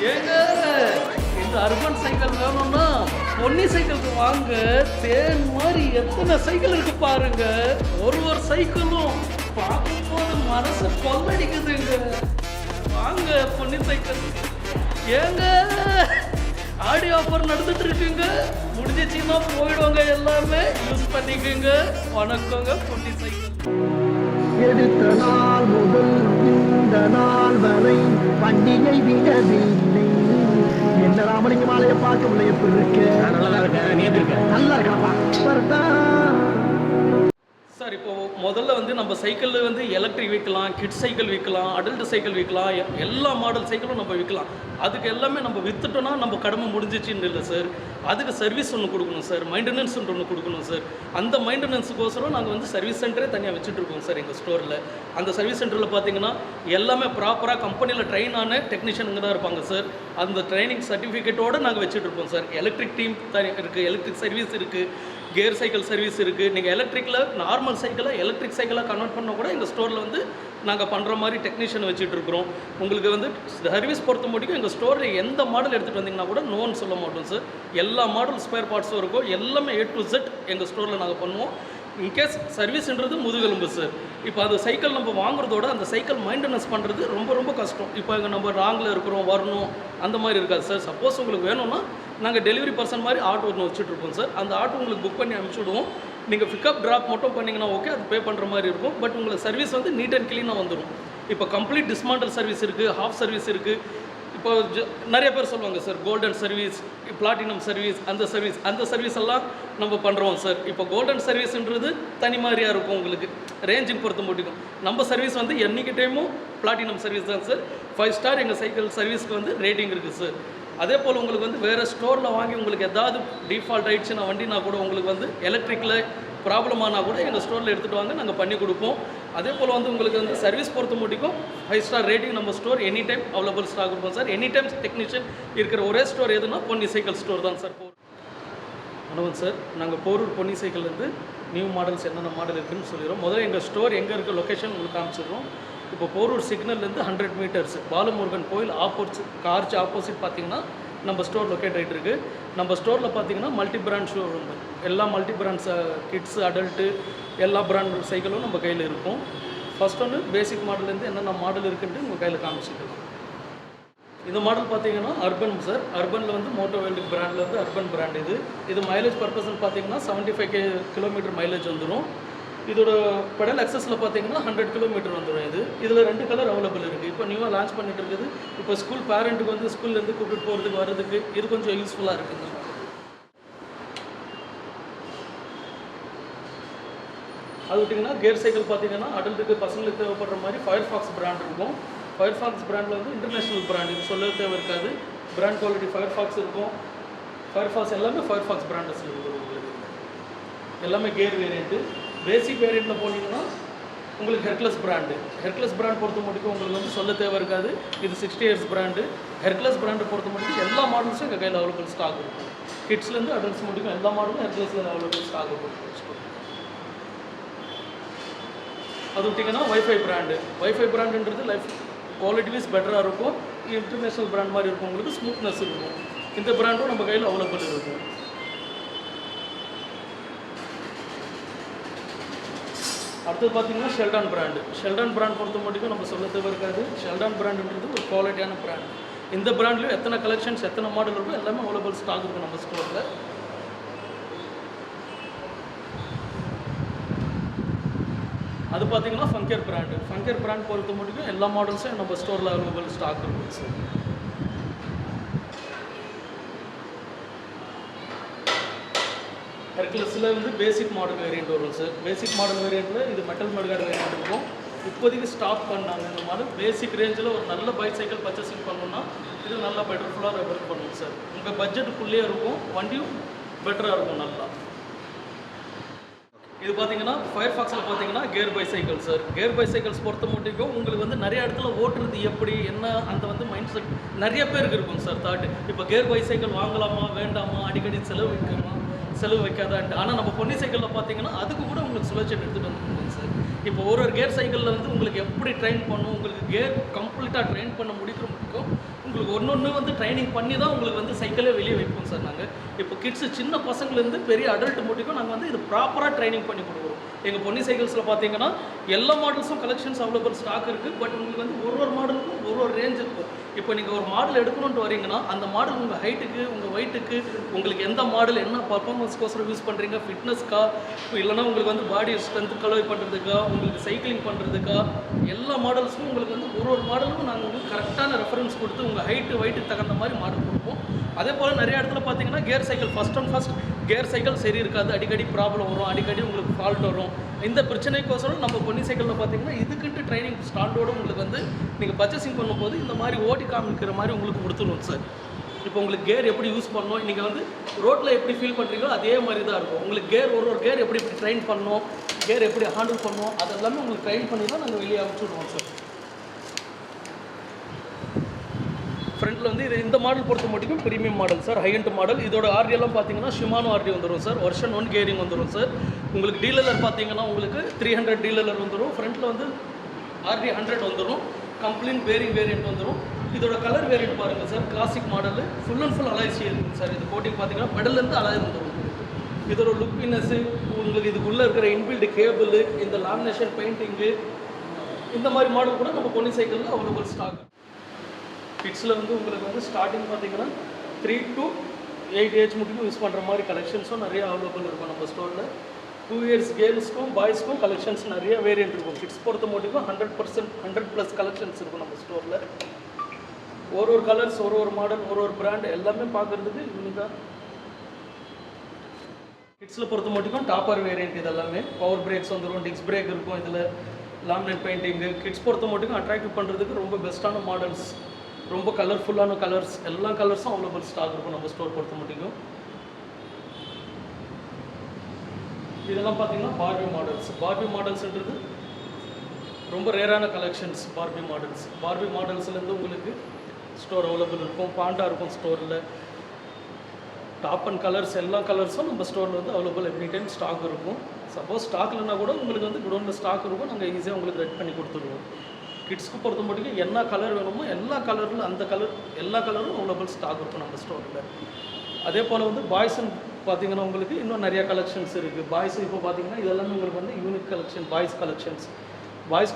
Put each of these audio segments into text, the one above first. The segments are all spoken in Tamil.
ஏங்க இந்த அர்பன் சைக்கிள் வேணும்னா பொன்னி சைக்கிளுக்கு வாங்க. தேன் மாதிரி எத்தனை சைக்கிள் இருக்கு பாருங்க. ஒரு சைக்கிளும் பார்க்கும்போது மனசு கொள்ளடிக்குதுங்க. வாங்க பொன்னி சைக்கிள். ஏங்க ஆடி ஆஃபர் நடந்துட்டு இருக்குங்க. முடிஞ்சிச்சுன்னா போயிடுவாங்க, எல்லாமே யூஸ் பண்ணிக்கோங்க. வணக்கங்க பொன்னி சைக்கிள். எடுத்த நாள் முதல் இந்த நாள் வரை பண்டிகை விடவில்லை. என்ன ராமலிங்க மாலையை பார்க்கவில்லை. எப்படி இருக்க? நல்லா இருக்கேன். நீ எப்படி இருக்க? நல்லா இருக்கப்பா. சார் இப்போ முதல்ல வந்து நம்ம சைக்கிள் வந்து எலக்ட்ரிக் விற்கலாம், கிட்ஸ் சைக்கிள் விற்கலாம், அடல்ட் சைக்கிள் விற்கலாம், எல்லா மாடல் சைக்கிளும் நம்ம விற்கலாம். அதுக்கு எல்லாமே நம்ம விற்றுட்டோன்னா நம்ம கடமை முடிஞ்சிச்சின்னு இல்லை சார். அதுக்கு சர்வீஸ் ஒன்று கொடுக்கணும் சார், மெயின்டெனன்ஸ் ஒன்று கொடுக்கணும் சார். அந்த மெயின்டெனன்ஸுக்கோசரம் நாங்கள் வந்து சர்வீஸ் சென்டரே தனியாக வச்சுட்ருக்கோம் சார் எங்கள் ஸ்டோரில். அந்த சர்வீஸ் சென்டரில் பார்த்தீங்கன்னா எல்லாமே ப்ராப்பராக கம்பெனியில் ட்ரெயின் ஆன டெக்னீஷியனுங்க தான் இருப்பாங்க சார். அந்த ட்ரைனிங் சர்டிஃபிகேட்டோடு நாங்கள் வச்சுட்ருப்போம் சார். எலக்ட்ரிக் டீம் இருக்குது, எலக்ட்ரிக் சர்வீஸ் இருக்குது, கியர் சைக்கிள் சர்வீஸ் இருக்குது. நீங்கள் எலக்ட்ரிக்கில் நார்மல் சைக்கிளை எலக்ட்ரிக் சைக்கிளாக கன்வெர்ட் பண்ண கூட எங்கள் ஸ்டோரில் வந்து நாங்கள் பண்ணுற மாதிரி டெக்னீஷியன் வச்சுட்டு இருக்கிறோம். உங்களுக்கு வந்து சர்வீஸ் பொறுத்த முடியும் எங்கள் ஸ்டோரில் எந்த மாடல் எடுத்துகிட்டு வந்தீங்கன்னா கூட நோன்னு சொல்ல மாட்டோம் சார். எல்லா மாடல் ஸ்பேர் பார்ட்ஸும் இருக்கும். எல்லாமே A to Z எங்கள் ஸ்டோரில் நாங்கள் பண்ணுவோம். இன்கேஸ் சர்வீஸ்ன்றது முதுகெலும்பு சார். இப்போ அந்த சைக்கிள் நம்ம வாங்குறதோட அந்த சைக்கிள் மெயின்டெனன்ஸ் பண்ணுறது ரொம்ப ரொம்ப கஷ்டம். இப்போ இங்கே நம்ம ராங்கில் இருக்கிறோம், வரணும், அந்த மாதிரி இருக்காது சார். சப்போஸ் உங்களுக்கு வேணும்னா நாங்கள் டெலிவரி பர்சன் மாதிரி ஆட்டோ ஒன்று வச்சுட்ருப்போம் சார். அந்த ஆட்டோ உங்களுக்கு புக் பண்ணி அனுப்பிச்சுடுவோம். நீங்கள் பிக்கப் ட்ராப் மட்டும் பண்ணிங்கன்னா ஓகே, அது பே பண்ணுற மாதிரி இருக்கும். பட் உங்களுக்கு சர்வீஸ் வந்து நீட் அண்ட் க்ளீனாக வந்துடும். இப்போ கம்ப்ளீட் டிஸ்மாண்டல் சர்வீஸ் இருக்குது, ஹாஃப் சர்வீஸ் இருக்குது. இப்போ நிறைய பேர் சொல்லுவாங்க sir golden service, platinum service, அந்த சர்வீஸ் எல்லாம் நம்ம பண்ணுறோம் சார். இப்போ கோல்டன் சர்வீஸ்ன்றது தனி மாதிரியாக இருக்கும். உங்களுக்கு ரேஞ்சிங் பொறுத்த முடியும். நம்ம சர்வீஸ் வந்து என்றைக்கு டைமும் பிளாட்டினம் சர்வீஸ் தான் சார். 5 ஸ்டார் எங்கள் சைக்கிள் சர்வீஸ்க்கு வந்து ரேட்டிங் இருக்குது சார். அதே போல் உங்களுக்கு வந்து வேறு ஸ்டோரில் வாங்கி உங்களுக்கு எதாவது டிஃபால்ட் ஆகிடுச்சுன்னா வண்டினா கூட உங்களுக்கு வந்து எலக்ட்ரிக்கில் ப்ராப்ளம் ஆனால் கூட எங்கள் ஸ்டோரில் எடுத்துகிட்டு வாங்க, நாங்கள் பண்ணி கொடுப்போம். அதே போல் வந்து உங்களுக்கு வந்து சர்வீஸ் பொறுத்த முடிக்கும் 5 ஸ்டார் ரேட்டிங் நம்ம store any time available stock இருக்கும் சார். எனி டைம் டெக்னீஷியன் இருக்கிற ஒரே ஸ்டோர் எதுனா பொன்னி சைக்கிள் ஸ்டோர் தான் சார். வணக்கம் சார். நாங்கள் போரூர் பொன்னி சைக்கிள்லேருந்து நியூ மாடல்ஸ் என்னென்ன மாடல் இருக்குதுன்னு சொல்லிடுறோம். முதல்ல எங்கள் ஸ்டோர் எங்கே இருக்க லொக்கேஷன் உங்களுக்கு காமிச்சிடுறோம். இப்போ போரூர் சிக்னல்லேருந்து 100 மீட்டர்ஸ் பாலமுருகன் கோயில் ஆப்போசிட் ஆப்போசிட் பார்த்தீங்கன்னா நம்ம ஸ்டோர் லொக்கேட் ஆகிட்டு இருக்குது. நம்ம ஸ்டோரில் பார்த்தீங்கன்னா மல்டி பிராண்ட் ஷோரூம், எல்லா மல்டி பிராண்ட்ஸ் கிட்ஸு அடல்ட்டு எல்லா பிராண்ட் சைக்கிளும் நம்ம கையில் இருக்கும். ஃபஸ்ட் ஒன்று பேசிக் மாடல்லேருந்து என்னென்ன மாடல் இருக்குன்ட்டு உங்கள் கையில் காமிச்சிக்கலாம். இந்த மாடல் பார்த்தீங்கன்னா அர்பன் சார். அர்பனில் வந்து மோட்டோ வேல்டு பிராண்டில் வந்து அர்பன் பிராண்ட். இது மைலேஜ் பர்பஸ்ன்னு பார்த்தீங்கன்னா 75 கிலோமீட்டர் மைலேஜ் வந்துடும். இதோட பெடல் அக்சஸில் பார்த்தீங்கன்னா 100 கிலோமீட்டர் வந்துடும். இதில் 2 கலர் அவைலபிள் இருக்குது. இப்போ நியூவாக லான்ச் பண்ணிட்டு இருக்குது. இப்போ ஸ்கூல் பேரண்ட்டுக்கு வந்து ஸ்கூல்லேருந்து கூப்பிட்டு போகிறதுக்கு வர்றதுக்கு இது கொஞ்சம் யூஸ்ஃபுல்லாக இருக்குது. அது விட்டிங்கன்னா கியர் சைக்கிள் பார்த்தீங்கன்னா அடல்ட்டுக்கு பசங்களுக்கு தேவைப்படுற மாதிரி ஃபயர்ஃபாக்ஸ் பிராண்ட் இருக்கும். ஃபயர்ஃபாக்ஸ் பிராண்டில் வந்து இன்டர்நேஷ்னல் பிராண்ட், இது சொல்ல தேவை இருக்காது. பிராண்ட் குவாலிட்டி ஃபயர்ஃபாக்ஸ் இருக்கும். ஃபயர்ஃபாக்ஸ் எல்லாமே ஃபயர்ஃபாக்ஸ் பிராண்டஸில் இருக்குது. உங்களுக்கு எல்லாமே கியர் வேரியண்ட்டு. பேசிக் வேரியண்ட்டில் போனீங்கன்னா உங்களுக்கு ஹெர்க்லஸ் பிராண்ட் பொறுத்த முடிக்கும் உங்களுக்கு வந்து சொல்ல தேவை இருக்காது. இது 60 இயர்ஸ் பிராண்டு. ஹெர்க்லஸ் பிராண்டை பொறுத்த முடிக்கும் எல்லா மாடல்ஸும் எங்கள் கையில் அவைலபிள் ஸ்டாக் இருக்கும். கிட்ஸ்லேருந்து அடல்ட்ஸ் முடிக்கும் எல்லா மாடலும் ஹெர்க்லஸில் அவைலபிள் ஸ்டாக் இருக்கும். அது விட்டிங்கன்னா வைஃபை பிராண்டுன்றது லைஃப் குவாலிட்டி வைஸ் பெட்டராக இருக்கும். இன்டர்நேஷ்னல் பிராண்ட் மாதிரி இருக்கும். உங்களுக்கு ஸ்மூத்னஸ் இருக்கும். இந்த பிராண்டும் நம்ம கையில் அவைலபிள் இருக்கும். அடுத்தது பார்த்தீங்கன்னா ஷெல்டான் பிராண்ட் பொறுத்த மட்டும் நம்ம சொல்ல தேவை இருக்காது. ஷெல்டான் பிராண்டுன்றது ஒரு குவாலிட்டியான பிராண்ட். இந்த பிராண்ட்லேயும் எத்தனை கலெக்ஷன்ஸ் எத்தனை மாடல் இருக்கும் எல்லாமே அவைலபிள் ஸ்டாக் இருக்கும் நம்ம ஸ்டோரில். அது பார்த்தீங்கன்னா ஃபங்கர் பிராண்ட் பொறுத்த மட்டும் எல்லா மாடல்ஸும் நம்ம ஸ்டோரில் அவைலபிள் ஸ்டாக் இருக்கும் சார். ஹெர்க்லஸில் வந்து பேசிக் மாடல் வேரியண்ட் வரும் சார். பேசிக் மாடல் வேரியண்ட்டில் இது மெட்டல் மட்கார்டு வேரியண்ட் இருக்கும். இப்போதைக்கு ஸ்டாப் பண்ணாங்க. இந்த மாடல் பேசிக் ரேஞ்சில் ஒரு நல்ல பைசைக்கிள் பர்ச்சேசிங் பண்ணணும்னா இது நல்லா பெட்டர்ஃபுல்லாக ரெஃபர் பண்ணுவோம் சார். உங்கள் பட்ஜெட்டுக்குள்ளேயே இருக்கும், வண்டியும் பெட்டராக இருக்கும் நல்லா. இது பார்த்தீங்கன்னா ஃபயர்ஃபாக்ஸில் பார்த்தீங்கன்னா gear bicycle sir. Gear bicycles பொறுத்த மட்டும் உங்களுக்கு வந்து நிறைய இடத்துல ஓட்டுறது எப்படி என்ன அந்த வந்து மைண்ட் செட் நிறைய பேருக்கு இருக்கும் சார். தாட் இப்போ கியர் பைசைக்கிள் வாங்கலாமா வேண்டாமா, அடிக்கடி செலவு வைக்காதான்ட்டு. ஆனால் நம்ம பொன்னி சைக்கிளில் பார்த்தீங்கன்னா அதுக்கு கூட உங்களுக்கு சொல்யூஷன் எடுத்துகிட்டு வந்துருக்கோம் சார். இப்போ ஒரு கியர் சைக்கிளில் வந்து உங்களுக்கு எப்படி ட்ரெயின் பண்ணணும், உங்களுக்கு கியர் கம்ப்ளீட்டாக ட்ரெயின் பண்ண முடிக்கும் உங்களுக்கு ஒன்று வந்து ட்ரைனிங் பண்ணி தான் உங்களுக்கு வந்து சைக்கிளே வெளியே வைப்போம் சார் நாங்கள். இப்போ கிட்ஸு சின்ன பசங்கள்லேருந்து பெரிய அடல்ட் மட்டுக்கும் நாங்கள் வந்து இது ப்ராப்பராக ட்ரைனிங் பண்ணி கொடுக்குறோம். எங்கள் பொன்னி சைக்கிள்ஸில் பார்த்தீங்கன்னா எல்லா மாடல்ஸும் கலெக்ஷன்ஸ் அவைலபிள் ஸ்டாக் இருக்குது. பட் உங்களுக்கு வந்து ஒரு மாடலுக்கும் ஒரு ரேஞ்ச் இருக்கும். இப்போ நீங்கள் ஒரு மாடல் எடுக்கணுன்ட்டு வரீங்கன்னா அந்த மாடல் உங்கள் ஹைட்டுக்கு உங்கள் வெயிட்டுக்கு உங்களுக்கு எந்த மாடல் என்ன பர்ஃபார்மன்ஸ்க்கோசரம் யூஸ் பண்ணுறீங்க, ஃபிட்னஸ்க்கா இல்லைனா உங்களுக்கு வந்து பாடி ஸ்ட்ரென்த் கலவை பண்ணுறதுக்கா உங்களுக்கு சைக்கிளிங் பண்ணுறதுக்கா எல்லா மாடல்ஸும் உங்களுக்கு வந்து ஒரு மாடலுக்கும் நாங்கள் உங்களுக்கு கரெக்டான ரெஃபரன்ஸ் கொடுத்து உங்கள் ஹைட்டு வெயிட்டுக்கு தகுந்த மாதிரி மாடல் கொடுப்போம். அதே போல் நிறைய இடத்துல பார்த்தீங்கன்னா gear cycle first gear cycle சரி இருக்காது, அடிக்கடி ப்ராப்ளம் வரும், அடிக்கடி உங்களுக்கு ஃபால்ட் வரும். இந்த பிரச்சனைக்கோசரம் நம்ம பொன்னி சைக்கிளில் பார்த்தீங்கன்னா இதுக்கிட்டு ட்ரைனிங் ஸ்டாண்டோடு உங்களுக்கு வந்து நீங்கள் பர்ச்சேசிங் பண்ணும்போது இந்த மாதிரி ஓட்டி காமிக்கிற மாதிரி உங்களுக்கு கொடுத்துருவோம் சார். இப்போ உங்களுக்கு கேர் எப்படி யூஸ் பண்ணணும், நீங்கள் வந்து ரோட்டில் எப்படி ஃபீல் பண்ணுறீங்களோ அதே மாதிரி தான் இருக்கும். உங்களுக்கு கேர் ஒரு கேர் எப்படி ட்ரைன் பண்ணணும், கேர் எப்படி ஹேண்டில் பண்ணணும் அதெல்லாமே உங்களுக்கு ட்ரைன் பண்ணி தான் நாங்கள் வெளியே அனுப்பிச்சுடுவோம் சார். ஃப்ரண்ட்டில் வந்து இது இந்த மாடல் பொறுத்த மட்டும் premium model sir, high end model. இதோட ஆர்டியெல்லாம் பார்த்தீங்கன்னா ஷிமானோ ஆர்டி வந்துடும் சார், வெர்ஷன் 1 கேரிங் வந்துடும் சார். உங்களுக்கு டீலர் பார்த்தீங்கன்னா உங்களுக்கு 300 டீலர் வந்துடும். ஃப்ரண்ட்டில் வந்து ஆர்டி 100 வந்துடும். கம்ப்ளீட் பேரிங் வேரியன்ட் வந்துடும். இதோட கலர் வேரியன்ட் பாருங்கள் sir, classic model full and full alloys இருக்குது சார். இது கோட்டிங் பார்த்தீங்கன்னா பெடல்லேருந்து அலாய் வந்துடும். இதோட லுக்கினஸ்ஸு உங்களுக்கு இதுக்குள்ளே இருக்கிற இன்பில்டு கேபிள், இந்த லாமினேஷன் பெயிண்டிங்கு, இந்த மாதிரி மாடல் கூட நம்ம பொன்னி சைக்கிளில் அவைலபிள் ஸ்டாக். கிட்ஸில் வந்து உங்களுக்கு வந்து ஸ்டார்டிங் பார்த்தீங்கன்னா 3 to 8 ஏஜ் மட்டும் யூஸ் பண்ணுற மாதிரி கலெக்ஷன்ஸும் நிறைய அவைலபிள் இருக்கும் நம்ம ஸ்டோரில். 2 years கேர்ள்ஸ்க்கும் பாய்ஸ்க்கும் கலெக்ஷன்ஸ் நிறைய வேரியன்ட் இருக்கும். கிட்ஸ் பொறுத்த மட்டும் 100% 100+ கலெக்ஷன்ஸ் இருக்கும் நம்ம ஸ்டோரில். ஒரு கலர்ஸ் ஒரு மாடல் ஒரு பிராண்ட் எல்லாமே பார்க்குறதுக்கு யூனிக்காக. கிட்ஸில் பொறுத்த மட்டும் டாப்பர் வேரியன்ட் இதெல்லாமே பவர் பிரேக்ஸ் வந்துடும், டிஸ்க் பிரேக் இருக்கும், இதில் லாமினேட் பெயிண்டிங்கு. கிட்ஸ் பொறுத்த மட்டும் அட்ராக்டிவ் பண்ணுறதுக்கு ரொம்ப பெஸ்ட்டான மாடல்ஸ், ரொம்ப கலர்ஃபுல்லான கலர்ஸ், எல்லா கலர்ஸும் அவைலபிள் ஸ்டாக் இருக்கும் நம்ம ஸ்டோர் பொறுத்த மட்டும். இதெல்லாம் பார்த்தீங்கன்னா பார்பி மாடல்ஸ்ன்றது ரொம்ப ரேரான கலெக்ஷன்ஸ். பார்பி மாடல்ஸ்லேருந்து உங்களுக்கு ஸ்டோர் அவைலபிள் இருக்கும். பாண்டா இருக்கும் ஸ்டோரில். டாப் அண்ட் கலர்ஸ் எல்லா கலர்ஸும் நம்ம ஸ்டோரில் வந்து அவைலபிள் எனி டைம் ஸ்டாக் இருக்கும். சப்போஸ் ஸ்டாக் இல்லைனா கூட உங்களுக்கு வந்து குடோனில் ஸ்டாக் இருக்கும், நாங்கள் ஈஸியாக உங்களுக்கு ரெடி பண்ணி கொடுத்துருவோம். கிட்ஸ்க்கு பொறுத்த மட்டும் என்ன கலர் வேணுமோ எல்லா கலரில் அந்த கலர் எல்லா கலரும் அவைலபிள் ஸ்டாக் இருக்கும் நம்ம ஸ்டோரில். அதே போல் வந்து பாய்ஸ்ன்னு பார்த்தீங்கன்னா உங்களுக்கு இன்னும் நிறையா கலெக்ஷன்ஸ் இருக்குது. பாய்ஸ் இப்போ பார்த்தீங்கன்னா இதெல்லாமே உங்களுக்கு வந்து யூனிக் கலெக்ஷன் பாய்ஸ்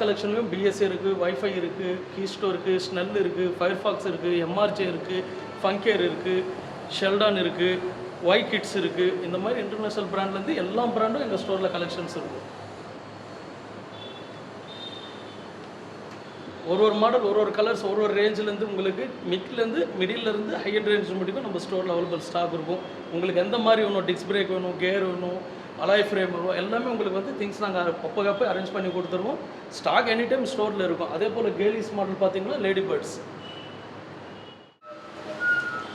கலெக்ஷன்லையும் பிஎஸ்சி இருக்குது, வைஃபை இருக்குது, கீஸ்டோ இருக்குது, ஸ்னெல் இருக்குது, ஃபயர்ஃபாக்ஸ் இருக்குது, எம்ஆர்ஜே இருக்குது, ஃபங்கேர் இருக்குது, ஷெல்டான் இருக்குது, ஒய் கிட்ஸ் இருக்குது. இந்த மாதிரி இன்டர்நேஷ்னல் பிராண்ட்லேருந்து எல்லா பிராண்டும் எங்கள் ஸ்டோரில் கலெக்ஷன்ஸ் இருக்குது. ஒரு மாடல் ஒரு கலர்ஸ் ஒரு ரேஞ்சிலேருந்து உங்களுக்கு மிடில்லேருந்து ஹை அண்ட் ரேஞ்ச் மட்டும் நம்ம ஸ்டோரில் அவைலபிள் ஸ்டாக் இருக்கும். உங்களுக்கு எந்த மாதிரி வேணும், டிஸ்க் பிரேக் வேணும், கேர் வேணும், அலாய் ஃப்ரேம் வேணும், எல்லாமே உங்களுக்கு வந்து திங்ஸ் நாங்கள் அப்போ அரேஞ்ச் பண்ணி கொடுத்துருவோம். ஸ்டாக் எனி டைம் ஸ்டோரில் இருக்கும். அதே போல் கேலிஸ் மாடல் பார்த்தீங்கன்னா லேடி பேர்ட்ஸ்.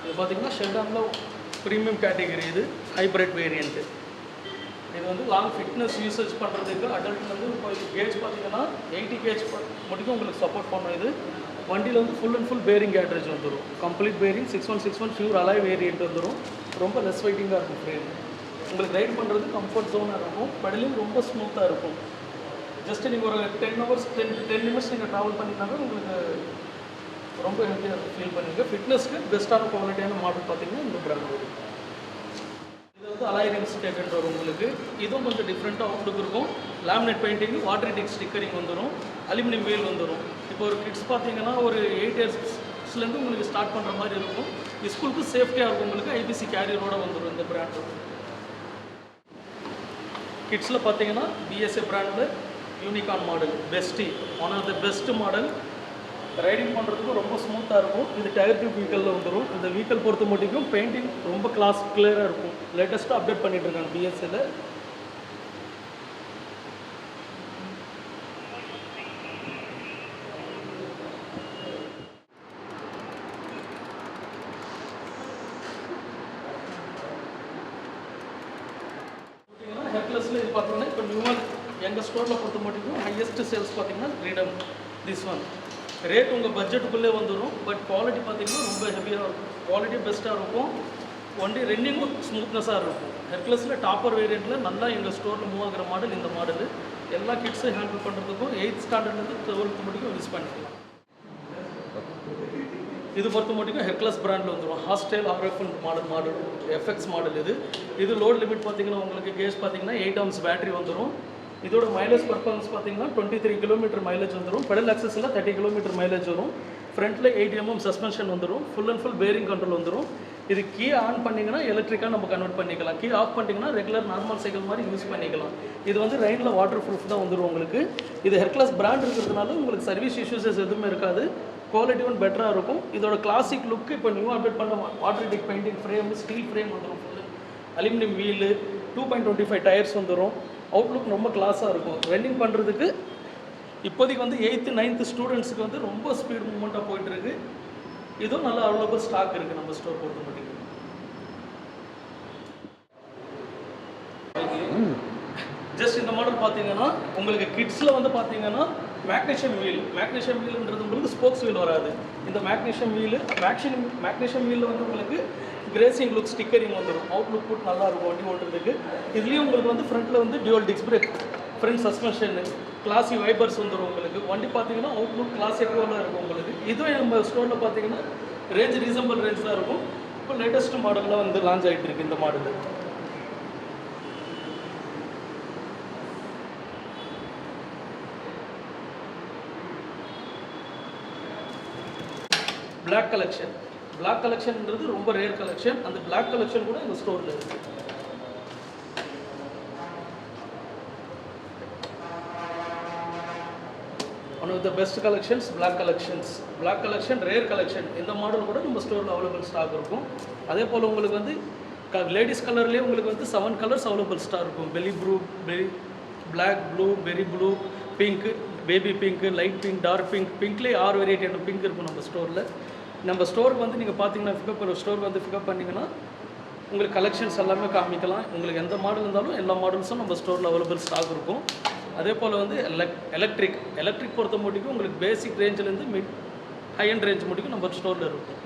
இது பார்த்தீங்கன்னா ஷெல்டானில் ப்ரீமியம் கேட்டகரி, இது ஹைப்ரிட் வேரியண்ட்டு. இது வந்து லாங் ஃபிட்னஸ் யூசேஜ் பண்ணுறதுக்கு அடல்ட்லேருந்து இப்போ கேஜ் பார்த்தீங்கன்னா 80 கேஜ் மட்டும் உங்களுக்கு சப்போர்ட் பண்ணும். இது வண்டியில் வந்து full and full bearing cartridge வந்துடும். Complete bearing 6161 pure alloy variant வந்துடும். ரொம்ப லெஸ் வெயிட்டிங்காக இருக்கும் ஃப்ரேம். உங்களுக்கு ரைட் பண்ணுறது கம்ஃபர்ட் ஜோனாக இருக்கும். பெடலிங் ரொம்ப ஸ்மூத்தாக இருக்கும். ஜஸ்ட்டு நீங்கள் ஒரு 10 நிமிஷம் நீங்கள் ட்ராவல் பண்ணினாலும் உங்களுக்கு ரொம்ப ஹெல்த்தியாக ஃபீல் பண்ணுவீங்க. ஃபிட்னஸ்க்கு பெஸ்ட்டான குவாலிட்டியான மாடல் பார்த்தீங்கன்னா இந்த பிராண்ட் வரும். இது வந்து அலாய் ரிங்ஸ் டேக்கெட் வரும் உங்களுக்கு. இதுவும் கொஞ்சம் டிஃப்ரெண்ட்டாக அவுட்லுக் இருக்கும். லேமினேட் பெயிண்டிங், வாட்டர் டிக் ஸ்டிக்கரிங் வந்துடும், அலுமினியம் வீல் வந்துடும். இப்போ ஒரு கிட்ஸ் பார்த்தீங்கன்னா ஒரு 8 இயர்ஸ்லேருந்து உங்களுக்கு ஸ்டார்ட் பண்ணுற மாதிரி இருக்கும். ஸ்கூலுக்கு சேஃப்டியாக இருக்கும். உங்களுக்கு ஐபிசி கேரியரோடு வந்துடும் இந்த பிராண்டு. கிட்ஸில் பார்த்தீங்கன்னா பிஎஸ்ஏ பிராண்டில் யூனிகான் மாடல் பெஸ்ட்டி, one of the best model. Riding பண்ணுறதுக்கும் ரொம்ப ஸ்மூத்தாக இருக்கும். இது டயர் டியூப் வீக்கலில் வந்துடும். இந்த வீக்கல் பொறுத்த மட்டும் பெயிண்டிங் ரொம்ப கிளியராக இருக்கும். லேட்டஸ்ட்டாக அப்டேட் பண்ணிட்டு இருக்காங்க பிஎஸ்சியில். ஹெர்குலஸில் இது பார்த்தீங்கன்னா இப்போ நியூவாக எங்கள் ஸ்டோரில் பொறுத்த மட்டும் ஹையஸ்ட் சேல்ஸ் பார்த்தீங்கன்னா ஃப்ரீடம் திஸ் ஒன். ரேட் உங்கள் பட்ஜெட்டுக்குள்ளே வந்துடும். பட் குவாலிட்டி பார்த்தீங்கன்னா ரொம்ப ஹெவியாக இருக்கும். குவாலிட்டி பெஸ்ட்டாக இருக்கும். வண்டி ரன்னிங்கும் ஸ்மூத்னஸாக இருக்கும். ஹெர்குலஸில் டாப்பர் வேரியண்ட்டில் நல்லா எங்கள் ஸ்டோரில் மூவ் ஆகிற மாடல் இந்த மாடல். எல்லா கிட்ஸும் ஹேண்டில் பண்ணுறதுக்கும் 8th ஸ்டாண்டர்ட்லேருந்து 12th முடிக்கும் யூஸ் பண்ணிக்கலாம். இது பொறுத்த மட்டும் ஹெர்குலஸ் பிராண்டில் வந்துடும். ஹாஸ்டைல் ஆர்எஃப்என் மாடல் எஃப்எக்ஸ் மாடல் இது லோட் லிமிட் பார்த்தீங்கன்னா உங்களுக்கு கேஸ் பார்த்தீங்கன்னா 8 amps பேட்டரி வந்துடும். இதோட மைலேஜ் பர்ஃபார்மன்ஸ் பார்த்தீங்கன்னா 23 கிலோமீட்டர் மைலேஜ் வந்துடும். பெடல் ஆக்சஸில் 30 கிலோமீட்டர் மைலேஜ் வரும். ஃப்ரண்ட்டில் 8 mm சஸ்பென்ஷன் வந்துடும். Full and full bearing control வந்துடும். இது கீ ஆன் பண்ணிங்கன்னா எலக்ட்ரிக்காக நம்ம கன்வெர்ட் பண்ணிக்கலாம். கீ ஆஃப் பண்ணிங்கன்னா ரெகுலர் நார்மல் சைக்கிள் மாதிரி யூஸ் பண்ணிக்கலாம். இது வந்து ரெயினில் வாட்டர் ப்ரூஃப் தான் வந்துடும் உங்களுக்கு. இது ஹெர்குலஸ் பிராண்ட் இருக்கிறதுனால உங்களுக்கு சர்வீஸ் இஷ்யூஸஸ் எதுவுமே இருக்காது. குவாலிட்டி ஒன்று பெட்டராக இருக்கும். இதோட கிளாசிக் லுக்கு இப்போ நியூ அப்டேட் பண்ண வாட்டர்டிக் பெயிண்டிங் ஃப்ரேம், ஸ்டீல் ஃப்ரேம் வந்துடும். ஃபுல்லு அலுமினியம் வீலு, 2.25 டயர்ஸ் வந்துடும். அவுட்லுக் ரொம்ப கிளாஸாக இருக்கும். ரன்னிங் பண்ணுறதுக்கு இப்போதைக்கு வந்து 8th 9th ஸ்டூடெண்ட்ஸுக்கு வந்து ரொம்ப ஸ்பீட் மூவ்மெண்ட்டாக போயிட்டுருக்கு. இதுவும் நல்ல அவைலபிள் ஸ்டாக் இருக்குது நம்ம ஸ்டோர் பொறுத்த மட்டும். ஜஸ்ட் இந்த மாடல் பார்த்தீங்கன்னா உங்களுக்கு கிட்ஸில் வந்து பார்த்தீங்கன்னா மேக்னீஷியம் வீல்ன்றது உங்களுக்கு ஸ்போக்ஸ் வீல் வராது. இந்த மேக்னீஷியம் வீலில் வந்து உங்களுக்கு கிரேசிங் லுக் ஸ்டிக்கரிங் வந்துடும். அவுட்லுக் புட் நல்லா இருக்கும் வண்டி ஓட்டுறதுக்கு. இதுலேயும் உங்களுக்கு வந்து ஃப்ரண்ட்டில் வந்து dual disc brake, front suspension, classy wipers வந்துடும் உங்களுக்கு. வண்டி பார்த்தீங்கன்னா அவுட்லுக் கிளாசிக்காக இருக்கும் உங்களுக்கு. இதுவும் நம்ம ஸ்டோரில் பார்த்தீங்கன்னா ரேஞ்ச் ரீசனபிள் ரேஞ்ச் தான் இருக்கும். இப்போ லேட்டஸ்ட் மாடலில் வந்து லான்ச் ஆகிட்டு இருக்கு இந்த மாடல். பிளாக் கலெக்ஷன்ன்றது ரொம்ப ரேர் கலெக்ஷன். அந்த பிளாக் கலெக்ஷன் கூட எங்கள் ஸ்டோரில் இருக்குது. One of the best collections black collection rare collection. இந்த மாடல் கூட நம்ம ஸ்டோரில் அவைலபிள் ஸ்டாக் இருக்கும். அதே போல் உங்களுக்கு வந்து லேடிஸ் கலர்லேயே உங்களுக்கு வந்து 7 கலர்ஸ் அவைலபிள் ஸ்டாக் இருக்கும். Black, blue, berry blue, pink, baby pink, light pink, dark pink, பிங்க்லேயே 6 வெரைட்டியான பிங்க் இருக்கும் நம்ம ஸ்டோரில். நம்ம ஸ்டோருக்கு வந்து நீங்கள் பார்த்தீங்கன்னா ஸ்டோருக்கு வந்து பிக்கப் பண்ணிங்கன்னா உங்களுக்கு கலெக்ஷன்ஸ் எல்லாமே காமிக்கலாம். உங்களுக்கு எந்த மாடல் இருந்தாலும் எல்லா மாடல்ஸும் நம்ம ஸ்டோரில் அவைலபிள் ஸ்டாக் இருக்கும். அதே போல் வந்து எலக்ட்ரிக் பொறுத்த மட்டுக்கும் உங்களுக்கு பேசிக் ரேஞ்சிலேருந்து மிட் ஹை அண்ட் ரேஞ்ச் மட்டுக்கும் நம்ம ஸ்டோரில் இருக்கும்.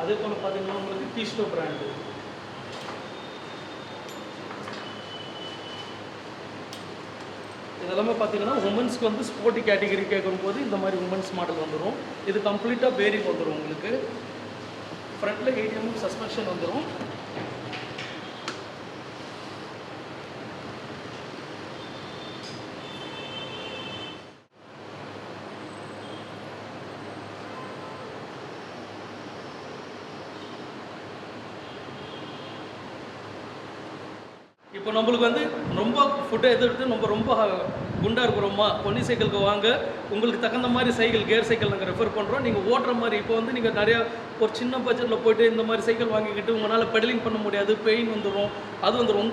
அதே போல் பார்த்தீங்கன்னா உங்களுக்கு கீஸ்டோ பிராண்டு. இதெல்லாமே பார்த்தீங்கன்னா உமன்ஸ்க்கு வந்து ஸ்போர்ட்டி கேட்டகரி கேட்கும்போது இந்த மாதிரி உமன்ஸ் மாடல் வந்துடும். இது கம்ப்ளீட்டாக பேரிங் வந்துடும் உங்களுக்கு. ஃப்ரண்ட்டில் 8 mm சஸ்பென்ஷன் வந்துடும். இப்போ நம்மளுக்கு வந்து ரொம்ப ஃபுட்டை எதிர்த்து ரொம்ப குண்டாக இருக்கிறோமா, பொன்னி சைக்கிளுக்கு வாங்க. உங்களுக்கு தகுந்த மாதிரி சைக்கிள், கேர் சைக்கிள் நாங்கள் ரெஃபர் பண்ணுறோம். நீங்கள் ஓட்டுற மாதிரி இப்போ வந்து நீங்கள் நிறையா ஒரு சின்ன பட்ஜெட்டில் போய்ட்டு இந்த மாதிரி சைக்கிள் வாங்கிக்கிட்டு உங்களால் பெடலிங் பண்ண முடியாது, பெயின் வந்துடும். அது வந்துடும்.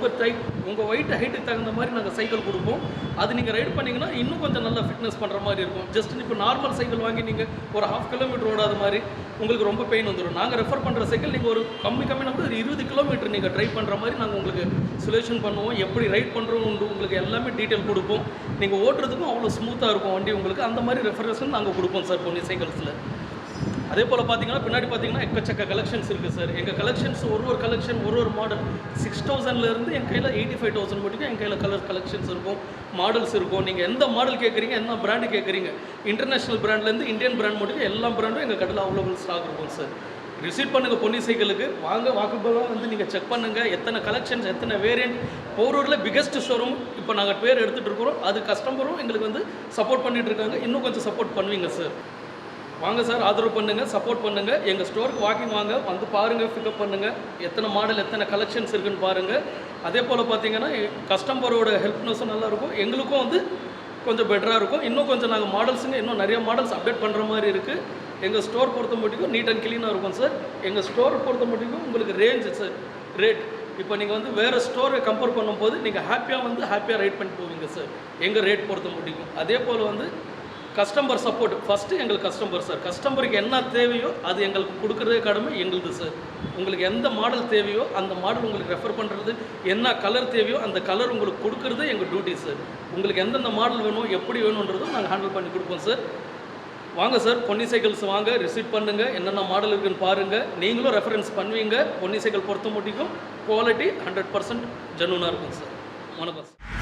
உங்கள் வெயிட் ஹைட்டுக்கு தகுந்த மாதிரி நாங்கள் சைக்கிள் கொடுப்போம். அது நீங்கள் ரைட் பண்ணிங்கன்னா இன்னும் கொஞ்சம் நல்லா ஃபிட்னஸ் பண்ணுற மாதிரி இருக்கும். ஜஸ்ட் இப்போ நார்மல் சைக்கிள் வாங்கி நீங்கள் ஒரு 1/2 கிலோமீட்டர் ஓடாத மாதிரி உங்களுக்கு ரொம்ப பெயின் வந்துடும். நாங்கள் ரெஃபர் பண்ணுற சைக்கிள் நீங்கள் ஒரு கம்மி நம்பர் 20 கிலோமீட்டர் நீங்கள் ட்ரைவ் பண்ணுற மாதிரி நாங்கள் உங்களுக்கு சொல்யூஷன் பண்ணுவோம். எப்படி ரைட் பண்ணுறோம் உங்களுக்கு எல்லாமே டீட்டெயில் கொடுப்போம். நீங்கள் ஓட்டுறதுக்கும் அவ்வளோ ஸ்மூத்தாக இருக்கும் வண்டி உங்களுக்கு. அந்த மாதிரி ரெஃபரன்ஸும் நாங்கள் கொடுப்போம் சார் பொன்னி சைக்கிள்ஸில். அதே போல் பார்த்தீங்கன்னா பின்னாடி பார்த்தீங்கன்னா எக்கச்சக்க கலெக்ஷன்ஸ் இருக்குது சார். எங்கள் கலெக்ஷன்ஸ் ஒரு கலெக்ஷன் ஒரு மாடல் 6000லேருந்து என் கையில் 85,000 மட்டும் என் கையில் கலெக்ஷன்ஸ் இருக்கும், மாடல்ஸ் இருக்கும். நீங்கள் எந்த மாடல் கேட்குறீங்க, என்ன பிராண்டு கேட்குறீங்க, இன்டர்நேஷ்னல் பிராண்ட்லேருந்து இந்தியன் பிராண்ட் மட்டும் எல்லா பிராண்டும் எங்கள் கடையில் அவைலபிள் ஸ்டாக் இருக்கும் சார். விசிட் பண்ணுங்கள் பொன்னி சைக்கிளுக்கு வாங்க. வாக்குப்பெல்லாம் வந்து நீங்கள் செக் பண்ணுங்கள். எத்தனை கலெக்ஷன்ஸ், எத்தனை வேரியன்ட். போரூரில் பிகெஸ்ட் ஷோரூம் இப்போ நாங்கள் பேர் எடுத்துகிட்டு இருக்கிறோம். அது கஸ்டமரும் எங்களுக்கு வந்து சப்போர்ட் பண்ணிகிட்டு இருக்காங்க. இன்னும் கொஞ்சம் சப்போர்ட் பண்ணுவீங்க சார். வாங்க சார், ஆதரவு பண்ணுங்கள், சப்போர்ட் பண்ணுங்கள். எங்கள் ஸ்டோருக்கு வாக்கிங் வாங்க, வந்து பாருங்கள், பிக்கப் பண்ணுங்கள். எத்தனை மாடல், எத்தனை கலெக்ஷன்ஸ் இருக்குன்னு பாருங்கள். அதே போல் பார்த்தீங்கன்னா கஸ்டமரோட ஹெல்ப்னஸும் நல்லாயிருக்கும், எங்களுக்கும் வந்து கொஞ்சம் பெட்டராக இருக்கும். இன்னும் கொஞ்சம் நாங்கள் மாடல்ஸுங்க இன்னும் நிறைய மாடல்ஸ் அப்டேட் பண்ணுற மாதிரி இருக்குது. எங்கள் ஸ்டோர் பொறுத்த மட்டுக்கும் நீட் அண்ட் க்ளீனாக இருக்கும் சார். எங்கள் ஸ்டோர் பொறுத்த மட்டுக்கும் உங்களுக்கு ரேஞ்சு சார், ரேட் இப்போ நீங்கள் வந்து வேறு ஸ்டோரை கம்பேர் பண்ணும்போது நீங்கள் ஹாப்பியாக ரைட் பண்ணி போவீங்க சார் எங்கள் ரேட் பொறுத்த முடியும். அதே போல் வந்து கஸ்டமர் சப்போர்ட் ஃபஸ்ட்டு எங்களுக்கு கஸ்டமர் சார். கஸ்டமருக்கு என்ன தேவையோ அது எங்களுக்கு கொடுக்குறதே கடமை எங்களுது சார். உங்களுக்கு எந்த மாடல் தேவையோ அந்த மாடல் உங்களுக்கு ரெஃபர் பண்ணுறது, என்ன கலர் தேவையோ அந்த கலர் உங்களுக்கு கொடுக்குறது எங்கள் டியூட்டி சார். உங்களுக்கு எந்தெந்த மாடல் வேணும், எப்படி வேணுன்றதும் நாங்கள் ஹேண்டில் பண்ணி கொடுப்போம் சார். வாங்க சார், பொன்னி சைக்கிள்ஸ் வாங்க, ரிசீவ் பண்ணுங்கள், என்னென்ன மாடல் இருக்குன்னு பாருங்கள். நீங்களும் ரெஃபரன்ஸ் பண்ணுவீங்க. பொன்னி சைக்கிள் பொறுத்த முடிக்கும் குவாலிட்டி 100% ஜென்யூனாக இருக்கும் சார். வணக்கம் சார்.